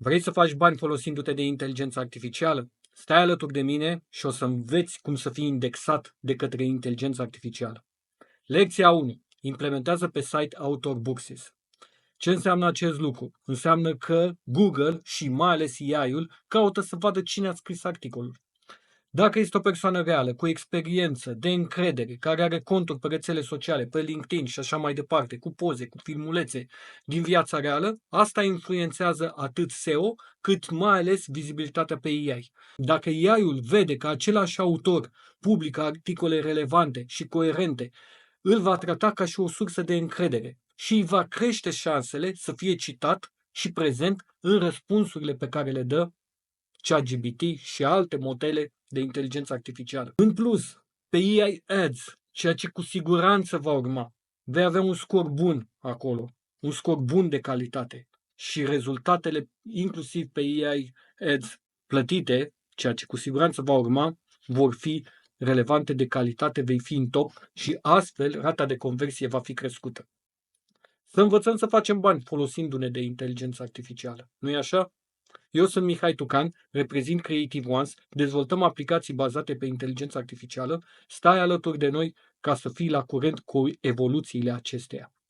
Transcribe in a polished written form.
Vrei să faci bani folosindu-te de inteligență artificială? Stai alături de mine și o să înveți cum să fii indexat de către inteligența artificială. Lecția 1. Implementează pe site Author Boxes. Ce înseamnă acest lucru? Înseamnă că Google și mai ales AI-ul caută să vadă cine a scris articolul. Dacă este o persoană reală, cu experiență, de încredere, care are conturi pe rețele sociale, pe LinkedIn și așa mai departe, cu poze, cu filmulețe din viața reală, asta influențează atât SEO, cât mai ales vizibilitatea pe AI. Dacă AI-ul vede că același autor publică articole relevante și coerente, îl va trata ca și o sursă de încredere și îi va crește șansele să fie citat și prezent în răspunsurile pe care le dă ChatGPT și alte modele de inteligență artificială. În plus, pe AI Ads, ceea ce cu siguranță va urma, vei avea un scor bun acolo, un scor bun de calitate și rezultatele, inclusiv pe AI Ads plătite, ceea ce cu siguranță va urma, vor fi relevante de calitate, vei fi în top și astfel rata de conversie va fi crescută. Să învățăm să facem bani folosindu-ne de inteligență artificială. Nu-i așa? Eu sunt Mihai Tucan, reprezint Creative Ones, dezvoltăm aplicații bazate pe inteligență artificială. Stai alături de noi ca să fii la curent cu evoluțiile acesteia.